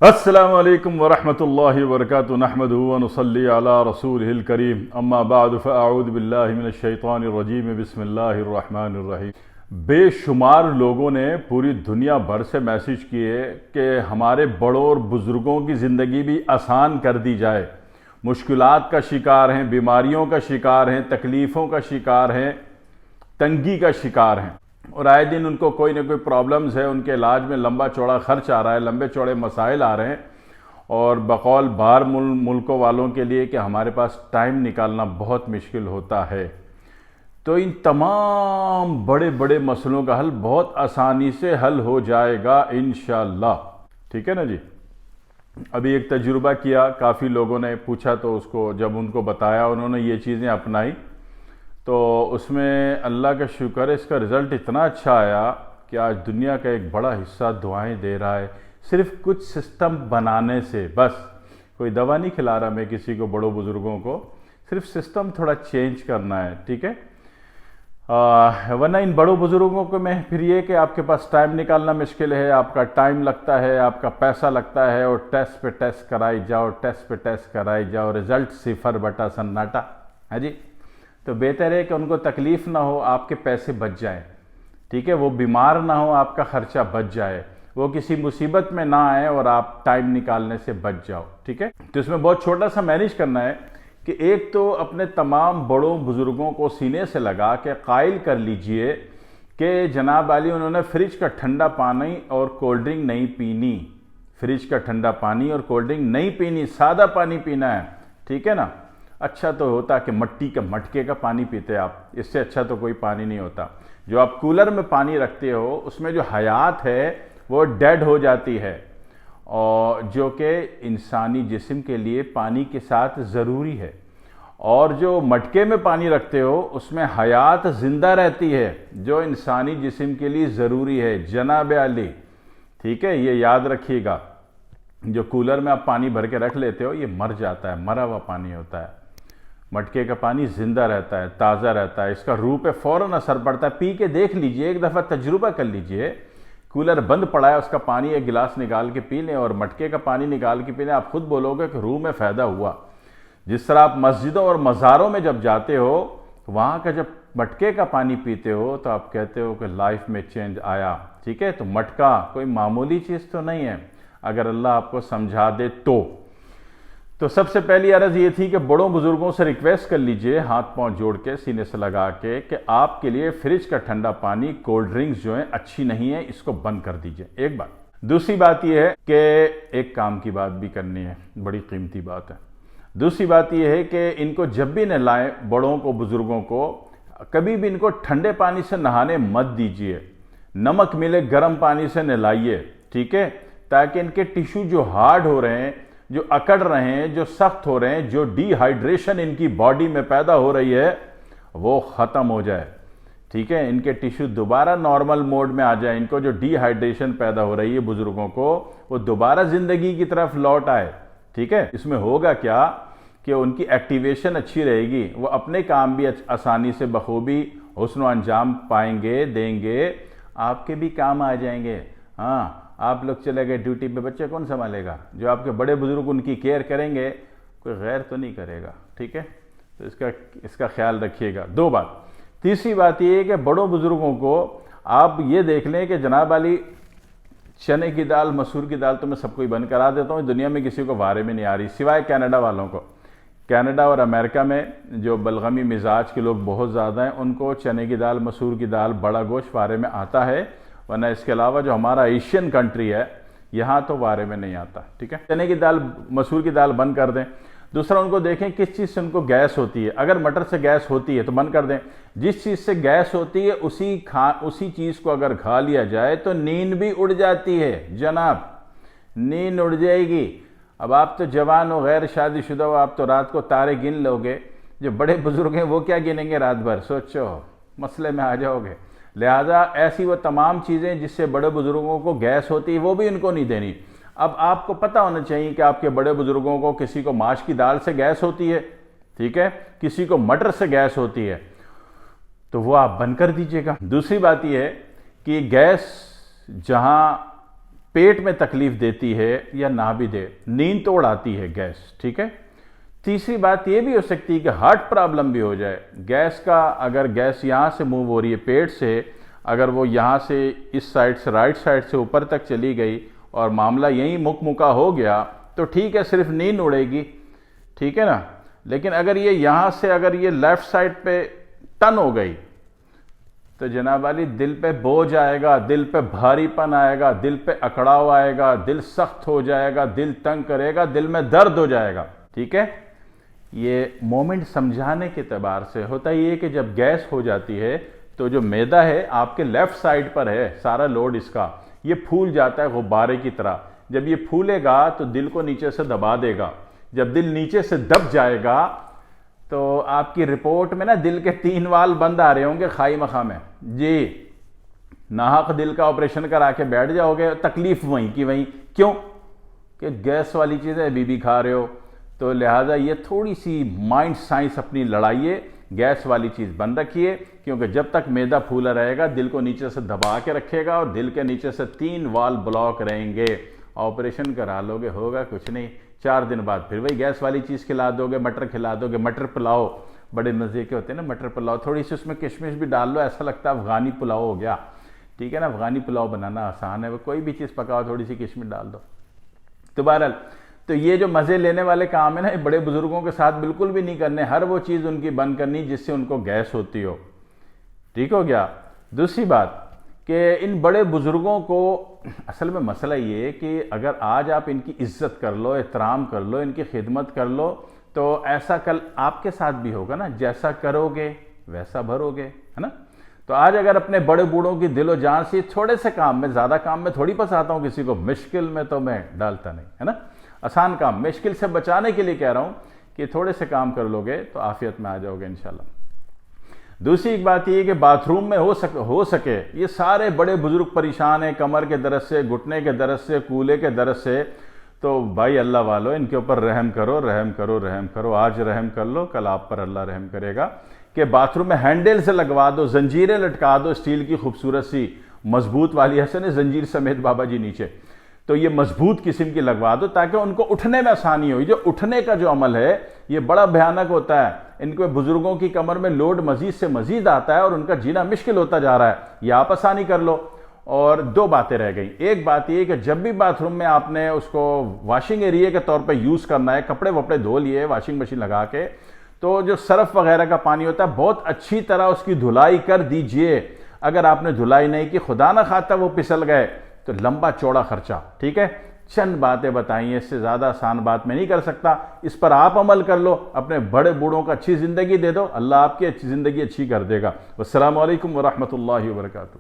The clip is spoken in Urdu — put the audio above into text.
السلام علیکم ورحمۃ اللہ وبرکاتہ نحمدہ ونصلی علی رسولہ الکریم اما بعد فاعوذ باللہ من الشیطان الرجیم بسم اللہ الرحمن الرحیم۔ بے شمار لوگوں نے پوری دنیا بھر سے میسیج کیے کہ ہمارے بڑوں اور بزرگوں کی زندگی بھی آسان کر دی جائے، مشکلات کا شکار ہیں، بیماریوں کا شکار ہیں، تکلیفوں کا شکار ہیں، تنگی کا شکار ہیں، اور آئے دن ان کو کوئی نہ کوئی پرابلمز ہے، ان کے علاج میں لمبا چوڑا خرچ آ رہا ہے، لمبے چوڑے مسائل آ رہے ہیں، اور بقول باہر ملکوں والوں کے لیے کہ ہمارے پاس ٹائم نکالنا بہت مشکل ہوتا ہے۔ تو ان تمام بڑے بڑے مسئلوں کا حل بہت آسانی سے حل ہو جائے گا انشاءاللہ، ٹھیک ہے نا جی۔ ابھی ایک تجربہ کیا، کافی لوگوں نے پوچھا تو اس کو جب ان کو بتایا، انہوں نے یہ چیزیں اپنائی تو اس میں اللہ کا شکر ہے، اس کا رزلٹ اتنا اچھا آیا کہ آج دنیا کا ایک بڑا حصہ دعائیں دے رہا ہے، صرف کچھ سسٹم بنانے سے۔ بس کوئی دوا نہیں کھلا رہا میں کسی کو، بڑوں بزرگوں کو، صرف سسٹم تھوڑا چینج کرنا ہے، ٹھیک ہے۔ ورنہ ان بڑوں بزرگوں کو میں پھر یہ کہ آپ کے پاس ٹائم نکالنا مشکل ہے، آپ کا ٹائم لگتا ہے، آپ کا پیسہ لگتا ہے، اور ٹیسٹ پہ ٹیسٹ کرائی جاؤ، ٹیسٹ پہ ٹیسٹ کرائی جاؤ، رزلٹ 0/سناٹا ہے جی۔ تو بہتر ہے کہ ان کو تکلیف نہ ہو، آپ کے پیسے بچ جائیں، ٹھیک ہے، وہ بیمار نہ ہو، آپ کا خرچہ بچ جائے، وہ کسی مصیبت میں نہ آئے اور آپ ٹائم نکالنے سے بچ جاؤ، ٹھیک ہے۔ تو اس میں بہت چھوٹا سا مینیج کرنا ہے کہ ایک تو اپنے تمام بڑوں بزرگوں کو سینے سے لگا کے قائل کر لیجئے کہ جناب علی انہوں نے فریج کا ٹھنڈا پانی اور کولڈ ڈرنک نہیں پینی، فریج کا ٹھنڈا پانی اور کولڈ ڈرنک نہیں پینی، سادہ پانی پینا ہے، ٹھیک ہے نا۔ اچھا تو ہوتا کہ مٹی کے مٹکے کا پانی پیتے آپ، اس سے اچھا تو کوئی پانی نہیں ہوتا۔ جو آپ کولر میں پانی رکھتے ہو اس میں جو حیات ہے وہ ڈیڈ ہو جاتی ہے، اور جو کہ انسانی جسم کے لیے پانی کے ساتھ ضروری ہے، اور جو مٹکے میں پانی رکھتے ہو اس میں حیات زندہ رہتی ہے جو انسانی جسم کے لیے ضروری ہے جناب علی، ٹھیک ہے۔ یہ یاد رکھیے گا، جو کولر میں آپ پانی بھر کے رکھ لیتے ہو یہ مر جاتا ہے، مرا ہوا پانی ہوتا ہے، مٹکے کا پانی زندہ رہتا ہے، تازہ رہتا ہے، اس کا روح پہ فوراً اثر پڑتا ہے۔ پی کے دیکھ لیجئے، ایک دفعہ تجربہ کر لیجئے، کولر بند پڑا ہے، اس کا پانی ایک گلاس نکال کے پی لیں اور مٹکے کا پانی نکال کے پی لیں، آپ خود بولو گے کہ روح میں فائدہ ہوا۔ جس طرح آپ مسجدوں اور مزاروں میں جب جاتے ہو، وہاں کا جب مٹکے کا پانی پیتے ہو تو آپ کہتے ہو کہ لائف میں چینج آیا، ٹھیک ہے۔ تو مٹکا کوئی معمولی چیز تو نہیں ہے، اگر اللہ آپ کو سمجھا دے تو سب سے پہلی عرض یہ تھی کہ بڑوں بزرگوں سے ریکویسٹ کر لیجئے، ہاتھ پاؤں جوڑ کے سینے سے لگا کے، کہ آپ کے لیے فریج کا ٹھنڈا پانی، کولڈ ڈرنکس جو ہیں اچھی نہیں ہیں، اس کو بند کر دیجئے، ایک بات۔ دوسری بات یہ ہے کہ ایک کام کی بات بھی کرنی ہے، بڑی قیمتی بات ہے۔ دوسری بات یہ ہے کہ ان کو جب بھی نہلائیں، بڑوں کو بزرگوں کو، کبھی بھی ان کو ٹھنڈے پانی سے نہانے مت دیجئے، نمک ملے گرم پانی سے نہلائیے، ٹھیک ہے، تاکہ ان کے ٹیشو جو ہارڈ ہو رہے ہیں، جو اکڑ رہے ہیں، جو سخت ہو رہے ہیں، جو ڈی ہائیڈریشن ان کی باڈی میں پیدا ہو رہی ہے وہ ختم ہو جائے، ٹھیک ہے، ان کے ٹیشو دوبارہ نارمل موڈ میں آ جائے، ان کو جو ڈی ہائیڈریشن پیدا ہو رہی ہے بزرگوں کو وہ دوبارہ زندگی کی طرف لوٹ آئے، ٹھیک ہے۔ اس میں ہوگا کیا کہ ان کی ایکٹیویشن اچھی رہے گی، وہ اپنے کام بھی آسانی سے بخوبی حسن و انجام پائیں گے، دیں گے، آپ کے بھی کام آ جائیں گے۔ ہاں، آپ لوگ چلے گئے ڈیوٹی پہ، بچے کون سنبھالے گا؟ جو آپ کے بڑے بزرگ ان کی کیئر کریں گے، کوئی غیر تو نہیں کرے گا، ٹھیک ہے۔ تو اس کا خیال رکھیے گا۔ دو بات۔ تیسری بات یہ ہے کہ بڑوں بزرگوں کو آپ یہ دیکھ لیں کہ جناب علی چنے کی دال، مسور کی دال تو میں سب کو ہی بند کرا دیتا ہوں، دنیا میں کسی کو وارے میں نہیں آ رہی سوائے کینیڈا والوں کو۔ کینیڈا اور امریکہ میں جو بلغمی مزاج کے لوگ بہت زیادہ ہیں، ان کو چنے کی دال، مسور کی دال، بڑا گوشت وارے میں آتا ہے، ورنہ اس کے علاوہ جو ہمارا ایشین کنٹری ہے یہاں تو وارے میں نہیں آتا، ٹھیک ہے۔ چنے کی دال، مسور کی دال بند کر دیں۔ دوسرا، ان کو دیکھیں کس چیز سے ان کو گیس ہوتی ہے، اگر مٹر سے گیس ہوتی ہے تو بند کر دیں۔ جس چیز سے گیس ہوتی ہے اسی چیز کو اگر کھا لیا جائے تو نیند بھی اڑ جاتی ہے جناب، نیند اڑ جائے گی۔ اب آپ تو جوان ہو، غیر شادی شدہ ہو، آپ تو رات کو تارے گن لو گے، جو بڑے بزرگ ہیں وہ کیا گنیں گے رات بھر؟ سوچو، مسئلے میں آ جاؤ گے۔ لہٰذا ایسی وہ تمام چیزیں جس سے بڑے بزرگوں کو گیس ہوتی ہے وہ بھی ان کو نہیں دینی۔ اب آپ کو پتہ ہونا چاہیے کہ آپ کے بڑے بزرگوں کو کسی کو ماش کی دال سے گیس ہوتی ہے، ٹھیک ہے، کسی کو مٹر سے گیس ہوتی ہے، تو وہ آپ بند کر دیجئے گا۔ دوسری بات یہ ہے کہ گیس جہاں پیٹ میں تکلیف دیتی ہے یا نہ بھی دے، نیند تو اڑاتی ہے گیس، ٹھیک ہے۔ تیسری بات یہ بھی ہو سکتی ہے کہ ہارٹ پرابلم بھی ہو جائے۔ گیس کا اگر گیس یہاں سے موو ہو رہی ہے پیٹ سے، اگر وہ یہاں سے اس سائڈ سے رائٹ سائڈ سے اوپر تک چلی گئی اور معاملہ یہیں مکا ہو گیا تو ٹھیک ہے، صرف نیند اڑے گی، ٹھیک ہے نا۔ لیکن اگر یہ یہاں سے اگر یہ لیفٹ سائڈ پہ ٹن ہو گئی تو جناب علی دل پہ بوجھ آئے گا، دل پہ بھاری پن آئے گا، دل پہ اکڑاؤ آئے گا، دل سخت ہو جائے گا، دل تنگ کرے گا، دل میں درد ہو جائے گا، ٹھیک ہے۔ یہ مومنٹ سمجھانے کے اعتبار سے ہوتا یہ کہ جب گیس ہو جاتی ہے تو جو معدہ ہے آپ کے لیفٹ سائڈ پر ہے، سارا لوڈ اس کا یہ پھول جاتا ہے غبارے کی طرح۔ جب یہ پھولے گا تو دل کو نیچے سے دبا دے گا، جب دل نیچے سے دب جائے گا تو آپ کی رپورٹ میں نا دل کے 3 وال بند آ رہے ہوں گے خائی مخواہ میں، جی ناحق دل کا آپریشن کرا کے بیٹھ جاؤ گے، تکلیف وہیں کی وہیں، کیوں کہ گیس والی چیزیں ابھی کھا رہے ہو۔ تو لہٰذا یہ تھوڑی سی مائنڈ سائنس اپنی لڑائیے، گیس والی چیز بند رکھیے، کیونکہ جب تک معدہ پھولا رہے گا دل کو نیچے سے دبا کے رکھے گا اور دل کے نیچے سے 3 وال بلاک رہیں گے۔ آپریشن کرا لو گے ہوگا کچھ نہیں، 4 دن بعد پھر وہی گیس والی چیز کھلا دو گے، مٹر کھلا دو گے، مٹر پلاؤ بڑے مزے کے ہوتے ہیں نا مٹر پلاؤ، تھوڑی سی اس میں کشمش بھی ڈال لو، ایسا لگتا ہے افغانی پلاؤ ہو گیا، ٹھیک ہے نا۔ افغانی پلاؤ بنانا آسان ہے، وہ کوئی بھی چیز پکاؤ تھوڑی سی کشمش ڈال دو۔ تو بہرحال تو یہ جو مزے لینے والے کام ہیں نا، یہ بڑے بزرگوں کے ساتھ بالکل بھی نہیں کرنے، ہر وہ چیز ان کی بند کرنی جس سے ان کو گیس ہوتی ہو، ٹھیک ہو گیا۔ دوسری بات کہ ان بڑے بزرگوں کو اصل میں مسئلہ یہ ہے کہ اگر آج آپ ان کی عزت کر لو، احترام کر لو، ان کی خدمت کر لو تو ایسا کل آپ کے ساتھ بھی ہوگا نا، جیسا کرو گے ویسا بھرو گے، ہے نا۔ تو آج اگر اپنے بڑے بوڑھوں کی دل و جان سے تھوڑے سے کام میں، زیادہ کام میں تھوڑی پھنساتا ہوں کسی کو، مشکل میں تو میں ڈالتا نہیں، ہے نا۔ آسان کام، مشکل سے بچانے کے لیے کہہ رہا ہوں کہ تھوڑے سے کام کر لو گے تو عافیت میں آ جاؤ گے انشاءاللہ۔ دوسری ایک بات یہ ہے کہ باتھ روم میں ہو سکے یہ سارے بڑے بزرگ پریشان ہیں کمر کے درد سے، گھٹنے کے درد سے، کولے کے درد سے، تو بھائی اللہ والو ان کے اوپر رحم کرو، رحم کرو، رحم کرو۔ آج رحم کر لو، کل آپ پر اللہ رحم کرے گا کہ باتھ روم میں ہینڈل سے لگوا دو، زنجیریں لٹکا دو اسٹیل کی خوبصورت سی مضبوط والی، ایسے نہیں زنجیر سمیت بابا جی نیچے، تو یہ مضبوط قسم کی لگوا دو تاکہ ان کو اٹھنے میں آسانی ہو۔ جو اٹھنے کا جو عمل ہے یہ بڑا بھیانک ہوتا ہے، ان کو بزرگوں کی کمر میں لوڈ مزید سے مزید آتا ہے اور ان کا جینا مشکل ہوتا جا رہا ہے، یہ آپ آسانی کر لو۔ اور 2 باتیں رہ گئیں، ایک بات یہ کہ جب بھی باتھ روم میں آپ نے اس کو واشنگ ایریا کے طور پہ یوز کرنا ہے، کپڑے وپڑے دھو لیے واشنگ مشین لگا کے، تو جو سرف وغیرہ کا پانی ہوتا ہے بہت اچھی طرح اس کی دھلائی کر دیجئے۔ اگر آپ نے دھلائی نہیں کی، خدا نہ خواستہ وہ پھسل گئے تو لمبا چوڑا خرچہ، ٹھیک ہے۔ چند باتیں بتائیں، اس سے زیادہ آسان بات میں نہیں کر سکتا، اس پر آپ عمل کر لو، اپنے بڑے بوڑھوں کو اچھی زندگی دے دو، اللہ آپ کی زندگی اچھی کر دے گا۔ والسلام علیکم ورحمۃ اللہ وبرکاتہ۔